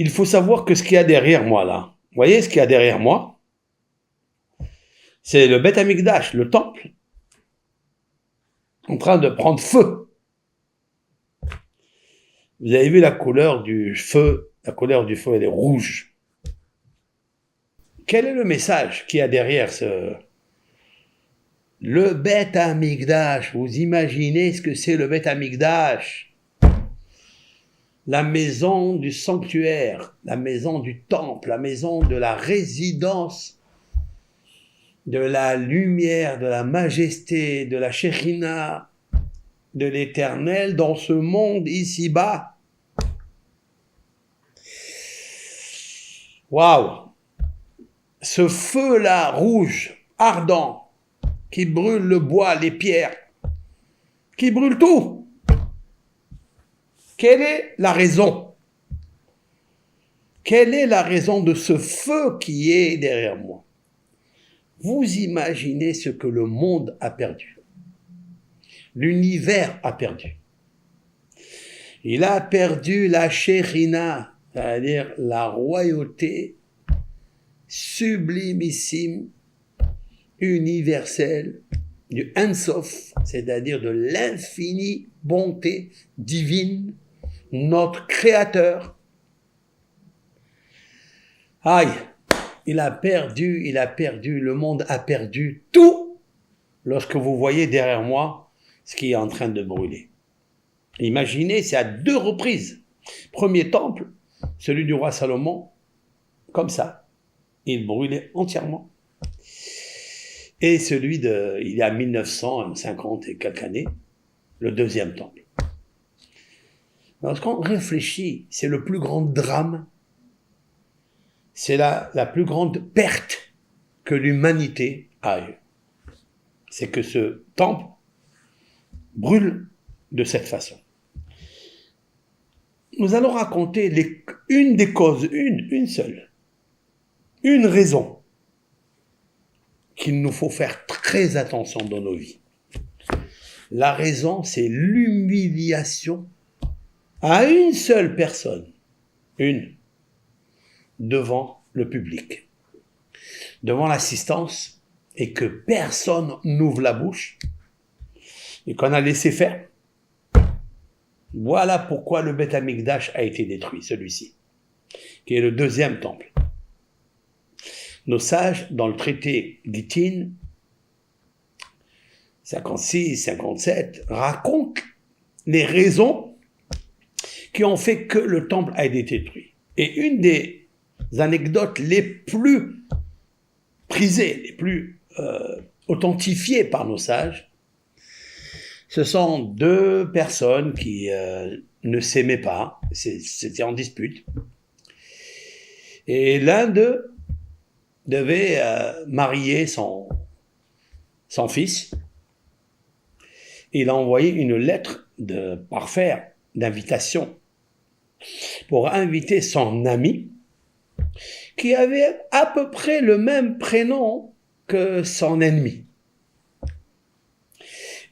il faut savoir que ce qu'il y a derrière moi là, vous voyez ce qu'il y a derrière moi? C'est le Beth Amikdash, le temple, en train de prendre feu. Vous avez vu la couleur du feu? La couleur du feu, elle est rouge. Quel est le message qu'il y a derrière ce... Le Beth Amikdash, vous imaginez ce que c'est le Beth Amikdash? La maison du sanctuaire, la maison du temple, la maison de la résidence, de la lumière, de la majesté, de la Shekhinah, de l'éternel dans ce monde ici-bas. Waouh! Ce feu-là, rouge, ardent, qui brûle le bois, les pierres, qui brûle tout. Quelle est la raison? Quelle est la raison de ce feu qui est derrière moi? Vous imaginez ce que le monde a perdu. L'univers a perdu. Il a perdu la Shekhinah, c'est-à-dire la royauté sublimissime, universelle, du Ein Sof, c'est-à-dire de l'infinie bonté divine, notre Créateur. Aïe, il a perdu, le monde a perdu tout lorsque vous voyez derrière moi ce qui est en train de brûler. Imaginez, c'est à 2 reprises. Premier temple, celui du roi Salomon, comme ça, il brûlait entièrement. Et celui il y a 1950 et quelques années, le deuxième temple. Lorsqu'on réfléchit, c'est le plus grand drame, c'est la plus grande perte que l'humanité a eue. C'est que ce temple brûle de cette façon. Nous allons raconter une des causes, une seule, une raison qu'il nous faut faire très attention dans nos vies. La raison, c'est l'humiliation à une seule personne, devant le public, devant l'assistance, et que personne n'ouvre la bouche, et qu'on a laissé faire. Voilà pourquoi le Beth Amikdash a été détruit, celui-ci, qui est le deuxième temple. Nos sages, dans le traité Gittin, 56, 57, racontent les raisons qui ont fait que le temple a été détruit. Et une des anecdotes les plus prisées, les plus authentifiées par nos sages, ce sont 2 personnes qui ne s'aimaient pas, c'était en dispute. Et l'un d'eux devait marier son fils. Il a envoyé une lettre par fer d'invitation pour inviter son ami qui avait à peu près le même prénom que son ennemi.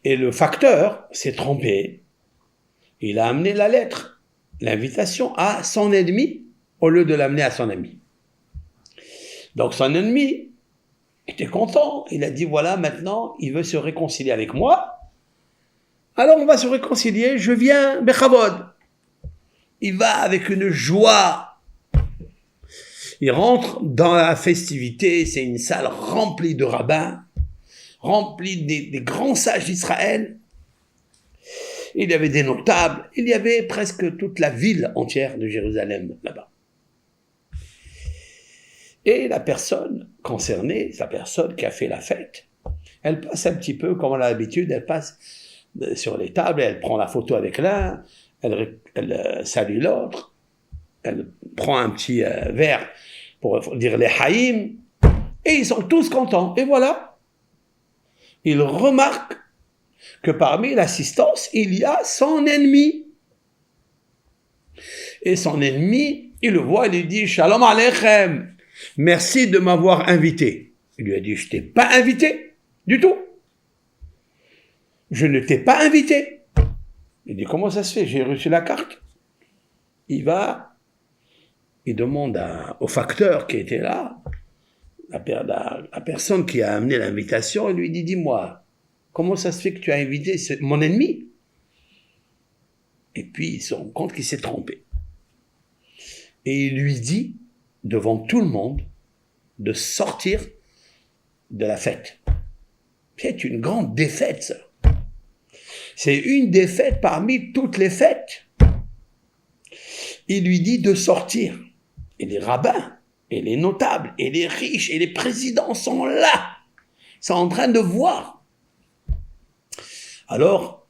Et le facteur s'est trompé. Il a amené la lettre, l'invitation à son ennemi au lieu de l'amener à son ami. Donc son ennemi était content. Il a dit, voilà, maintenant, il veut se réconcilier avec moi. Alors on va se réconcilier, je viens, Bechavod. Il va avec une joie. Il rentre dans la festivité, c'est une salle remplie de rabbins, remplie des grands sages d'Israël. Il y avait des notables, il y avait presque toute la ville entière de Jérusalem là-bas. Et la personne concernée, la personne qui a fait la fête, elle passe un petit peu comme elle a l'habitude, elle passe sur les tables, elle prend la photo avec l'un, elle salue l'autre, elle prend un petit verre pour dire les haïm, et ils sont tous contents. Et voilà, il remarque que parmi l'assistance, il y a son ennemi. Et son ennemi, il le voit, il lui dit « Shalom Aleichem, merci de m'avoir invité. » Il lui a dit « Je t'ai pas invité du tout. Je ne t'ai pas invité. » Il dit « Comment ça se fait? J'ai reçu la carte. » Il va il demande au facteur qui était là, la personne qui a amené l'invitation, il lui dit, dis-moi, comment ça se fait que tu as invité mon ennemi? Et puis il se rend compte qu'il s'est trompé. Et il lui dit, devant tout le monde, de sortir de la fête. C'est une grande défaite, ça. C'est une défaite parmi toutes les fêtes. Il lui dit de sortir. Et les rabbins, et les notables, et les riches, et les présidents sont là. Ils sont en train de voir. Alors,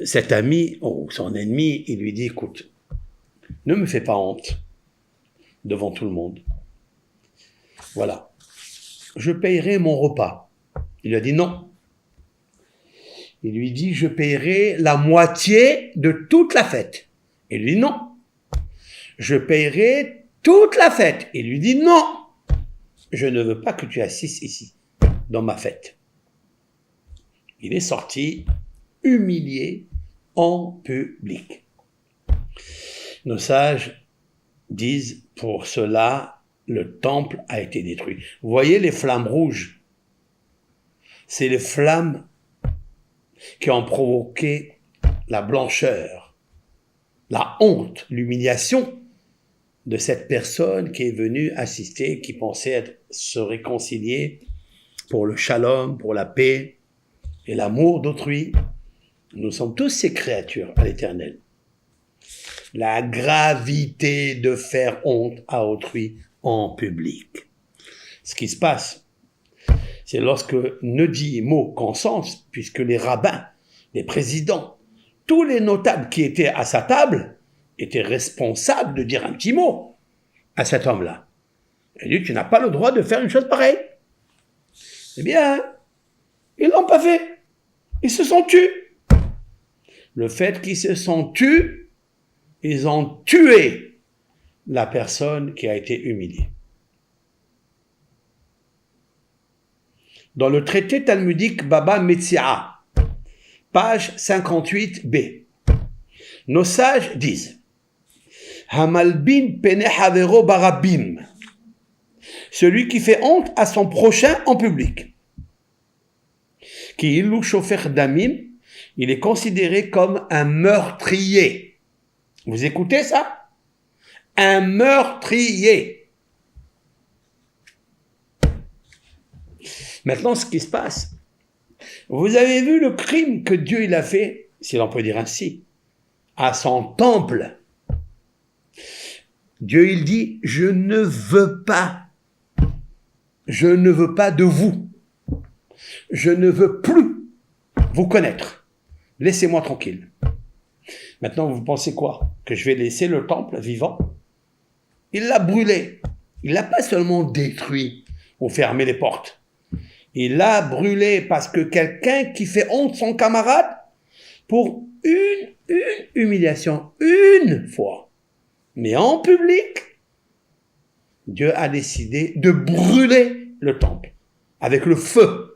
cet ami, ou son ennemi, il lui dit, écoute, ne me fais pas honte devant tout le monde. Voilà. Je payerai mon repas. Il lui a dit non. Il lui dit, je payerai la moitié de toute la fête. Il lui dit non. Je payerai toute la fête. Il lui dit non. Je ne veux pas que tu assistes ici, dans ma fête. Il est sorti humilié en public. Nos sages disent, pour cela, le temple a été détruit. Vous voyez les flammes rouges? C'est les flammes qui ont provoqué la blancheur, la honte, l'humiliation de cette personne qui est venue assister, qui pensait se réconcilier pour le shalom, pour la paix et l'amour d'autrui. Nous sommes tous ces créatures à l'Éternel. La gravité de faire honte à autrui en public. Ce qui se passe, c'est lorsque ne dit mot qu'en sens, puisque les rabbins, les présidents, tous les notables qui étaient à sa table étaient responsables de dire un petit mot à cet homme-là. Il dit, tu n'as pas le droit de faire une chose pareille. Eh bien, ils l'ont pas fait. Ils se sont tus. Le fait qu'ils se sont tus, ils ont tué la personne qui a été humiliée. Dans le traité talmudique Baba Metzia, page 58b, nos sages disent Hamalbin pene havero barabim, celui qui fait honte à son prochain en public. Ki illu shofer damim, il est considéré comme un meurtrier. Vous écoutez ça? Un meurtrier. Maintenant, ce qui se passe, vous avez vu le crime que Dieu il a fait, si l'on peut dire ainsi, à son temple. Dieu il dit, je ne veux pas de vous. Je ne veux plus vous connaître. Laissez-moi tranquille. Maintenant, vous pensez quoi? Que je vais laisser le temple vivant? Il l'a brûlé. Il l'a pas seulement détruit ou fermé les portes. Il l'a brûlé parce que quelqu'un qui fait honte son camarade pour une humiliation, une fois, mais en public, Dieu a décidé de brûler le temple avec le feu.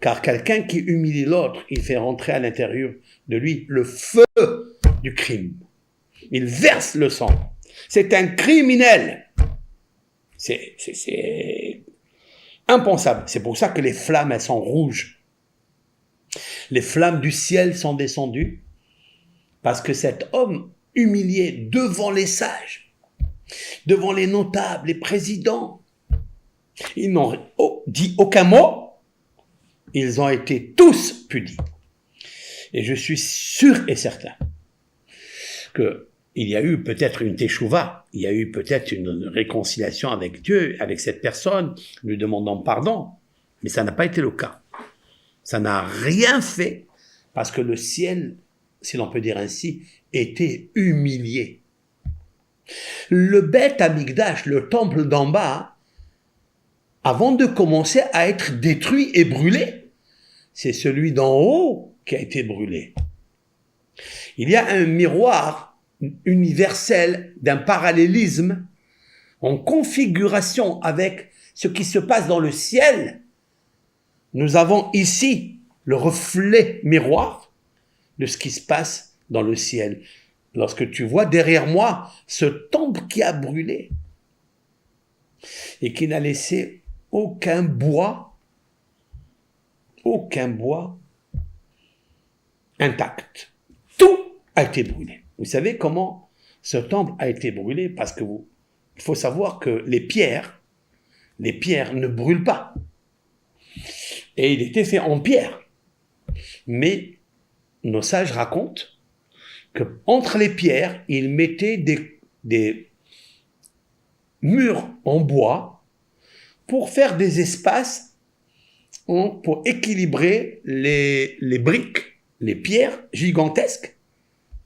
Car quelqu'un qui humilie l'autre, il fait rentrer à l'intérieur de lui le feu du crime. Il verse le sang. C'est un criminel. C'est impensable. C'est pour ça que les flammes, elles sont rouges. Les flammes du ciel sont descendues parce que cet homme humilié devant les sages, devant les notables, les présidents, ils n'ont dit aucun mot. Ils ont été tous punis. Et je suis sûr et certain que il y a eu peut-être une teshuva, il y a eu peut-être une réconciliation avec Dieu, avec cette personne, lui demandant pardon, mais ça n'a pas été le cas. Ça n'a rien fait, parce que le ciel, si l'on peut dire ainsi, était humilié. Le Beth Amikdash, le temple d'en bas, avant de commencer à être détruit et brûlé, c'est celui d'en haut qui a été brûlé. Il y a un miroir universel d'un parallélisme en configuration avec ce qui se passe dans le ciel. Nous avons ici le reflet miroir de ce qui se passe dans le ciel. lorsque tu vois derrière moi ce temple qui a brûlé et qui n'a laissé aucun bois intact. Tout a été brûlé. Vous savez comment ce temple a été brûlé? Parce que il faut savoir que les pierres ne brûlent pas. Et il était fait en pierre. Mais nos sages racontent que entre les pierres, ils mettaient des murs en bois pour faire des espaces, pour équilibrer les briques, les pierres gigantesques.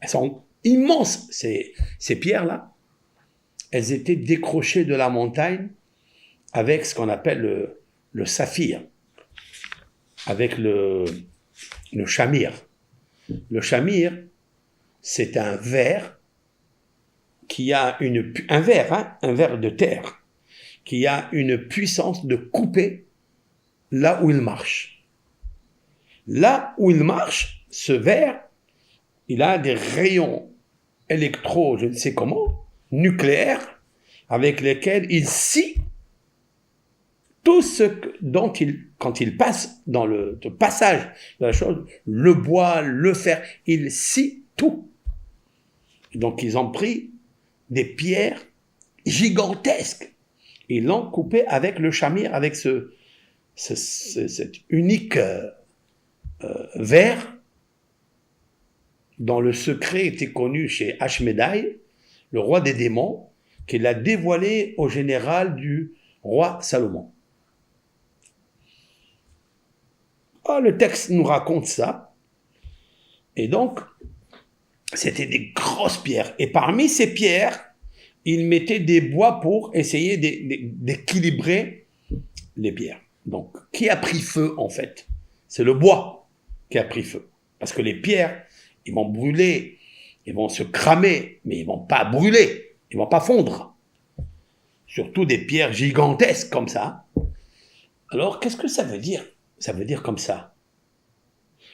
Elles sont immenses, ces pierres-là. Elles étaient décrochées de la montagne avec ce qu'on appelle le saphir, avec le chamir. Le chamir, c'est un verre qui a un verre de terre, qui a une puissance de couper là où il marche. Là où il marche, ce verre, il a des rayons je ne sais comment, nucléaires, avec lesquels il scie tout quand il passe dans le passage de la chose, le bois, le fer, il scie tout. Donc ils ont pris des pierres gigantesques, ils l'ont coupé avec le chamir, avec cet unique verre dont le secret était connu chez Ashmédaï, le roi des démons, qui l'a dévoilé au général du roi Salomon. Le texte nous raconte ça. Et donc, c'était des grosses pierres. Et parmi ces pierres, ils mettaient des bois pour essayer d'équilibrer les pierres. Donc, qui a pris feu, en fait? C'est le bois qui a pris feu. Parce que les pierres, ils vont brûler, ils vont se cramer, mais ils vont pas brûler, ils vont pas fondre. Surtout des pierres gigantesques comme ça. Alors, qu'est-ce que ça veut dire? Ça veut dire comme ça.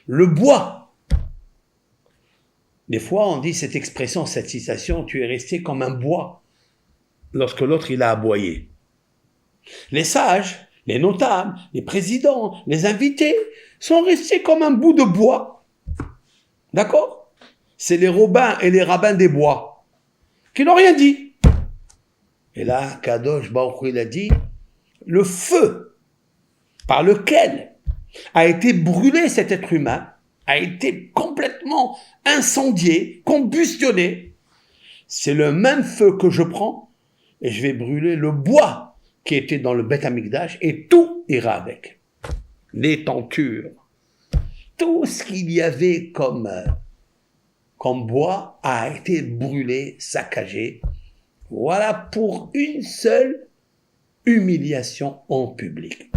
Le bois. Des fois, on dit cette expression, cette citation, tu es resté comme un bois lorsque l'autre, il a aboyé. Les sages, les notables, les présidents, les invités sont restés comme un bout de bois. D'accord? C'est les rabbins et les rabbins des bois qui n'ont rien dit. Et là, Kadosh Baruch Hu, il a dit, le feu par lequel a été brûlé cet être humain, a été complètement incendié, combustionné. C'est le même feu que je prends et je vais brûler le bois qui était dans le Beth Amikdash et tout ira avec. Les tentures, tout ce qu'il y avait comme bois a été brûlé, saccagé. Voilà pour une seule humiliation en public.